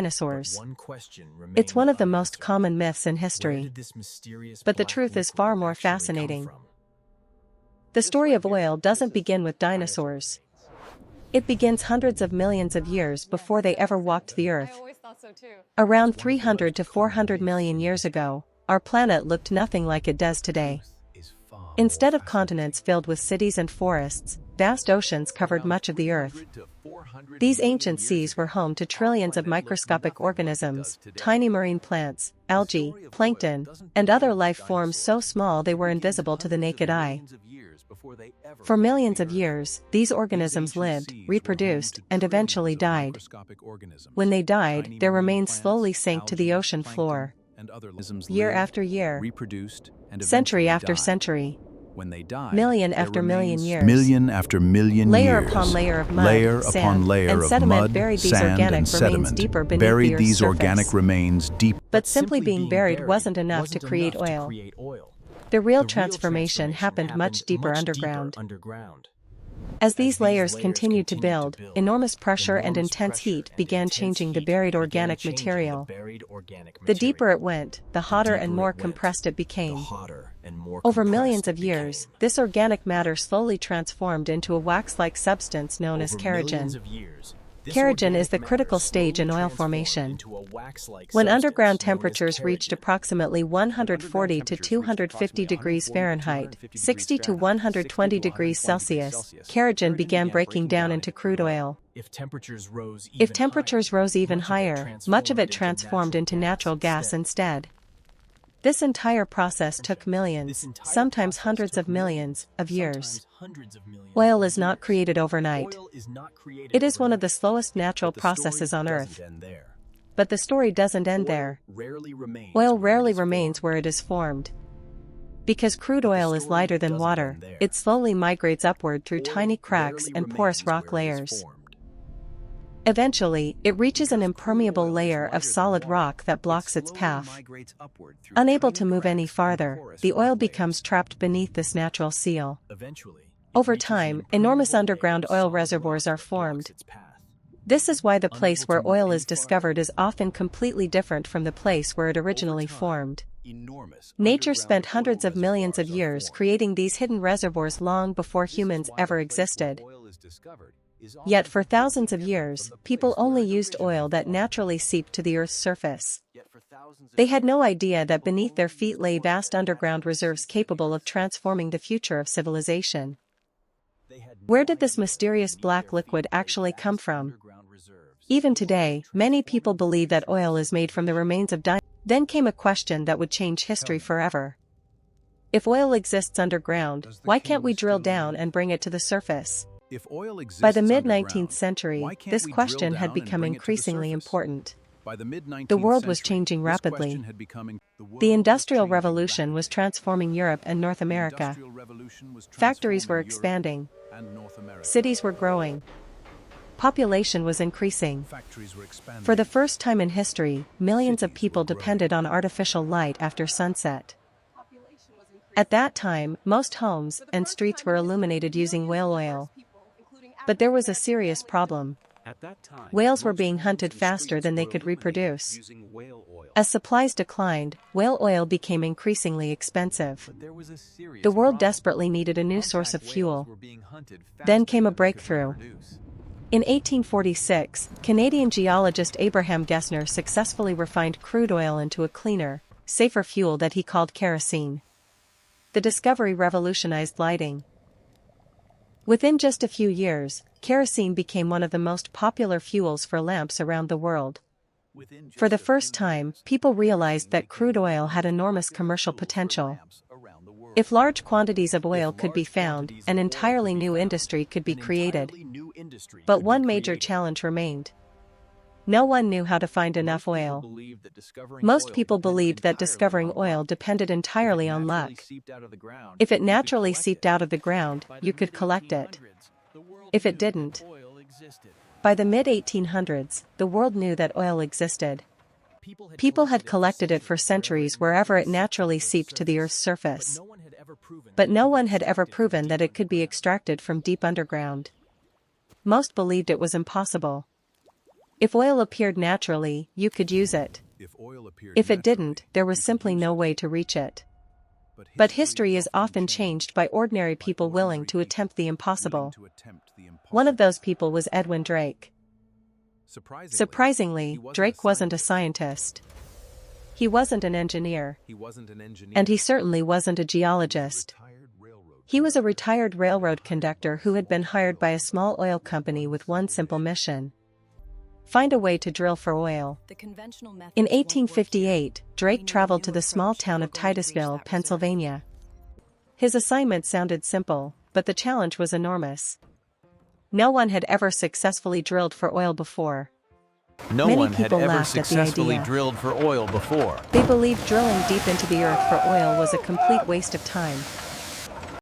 dinosaurs. It's one of the most common myths in history. But the truth is far more fascinating. The story of oil doesn't begin with dinosaurs. It begins hundreds of millions of years before they ever walked the Earth. Around 300 to 400 million years ago, our planet looked nothing like it does today. Instead of continents filled with cities and forests, vast oceans covered much of the Earth. These ancient seas were home to trillions of microscopic organisms, tiny marine plants, algae, plankton, and other life forms so small they were invisible to the naked eye. For millions of years, these organisms lived, reproduced, and eventually died. When they died, their remains slowly sank to the ocean floor. Year after year, century after century, million after million years, layer upon layer of mud, sand, and sediment buried these organic remains deeper beneath the Earth's surface. But simply being buried wasn't enough to create oil. The real transformation happened much deeper underground. As these layers continued to build, enormous pressure and intense heat began changing the buried organic material. The deeper it went, the hotter and more compressed it became. Over millions of years, this organic matter slowly transformed into a wax-like substance known as kerogen. Kerogen is the critical stage in oil formation. When underground temperatures reached approximately 140 to 250 degrees Fahrenheit, 60 to 120 degrees Celsius, kerogen began breaking down into crude oil. If temperatures rose even higher, much of it transformed into natural gas instead. This entire process took millions, sometimes hundreds of millions, of years. Oil is not created overnight. It is one of the slowest natural processes on Earth. But the story doesn't end there. Oil rarely remains where it is formed. Because crude oil is lighter than water, it slowly migrates upward through tiny cracks and porous rock layers. Eventually, it reaches an impermeable layer of solid rock that blocks its path. Unable to move any farther, the oil becomes trapped beneath this natural seal. Over time, enormous underground oil reservoirs are formed. This is why the place where oil is discovered is often completely different from the place where it originally formed. Nature spent hundreds of millions of years creating these hidden reservoirs long before humans ever existed. Yet for thousands of years, people only used oil that naturally seeped to the Earth's surface. They had no idea that beneath their feet lay vast underground reserves capable of transforming the future of civilization. Where did this mysterious black liquid actually come from? Even today, many people believe that oil is made from the remains of dinosaurs. Then came a question that would change history forever. If oil exists underground, why can't we drill down and bring it to the surface? By the mid-19th century, this question had become increasingly important. The world was changing rapidly. The Industrial Revolution was transforming Europe and North America. Factories were expanding. Cities were growing. Population was increasing. For the first time in history, millions of people depended on artificial light after sunset. At that time, most homes and streets were illuminated using whale oil. But there was a serious problem. Whales were being hunted faster than they could reproduce. As supplies declined, whale oil became increasingly expensive. The world desperately needed a new source of fuel. Then came a breakthrough. In 1846, Canadian geologist Abraham Gessner successfully refined crude oil into a cleaner, safer fuel that he called kerosene. The discovery revolutionized lighting. Within just a few years, kerosene became one of the most popular fuels for lamps around the world. For the first time, people realized that crude oil had enormous commercial potential. If large quantities of oil could be found, an entirely new industry could be created. But one major challenge remained. No one knew how to find enough oil. Most people believed that discovering oil depended entirely on luck. If it naturally seeped out of the ground, you could collect it. If it didn't. By the mid-1800s, the world knew that oil existed. People had collected it for centuries wherever it naturally seeped to the Earth's surface. But no one had ever proven that it could be extracted from deep underground. Most believed it was impossible. If oil appeared naturally, you could use it. If it didn't, there was simply no way to reach it. But history is often changed by ordinary people willing to attempt the impossible. One of those people was Edwin Drake. Surprisingly, Drake wasn't a scientist. He wasn't an engineer. And he certainly wasn't a geologist. He was a retired railroad conductor who had been hired by a small oil company with one simple mission: find a way to drill for oil. In 1858, Drake traveled to the small town of Titusville, Pennsylvania. His assignment sounded simple, but the challenge was enormous. No one had ever successfully drilled for oil before. Many people laughed at the idea. Drilled for oil before. They believed drilling deep into the earth for oil was a complete waste of time.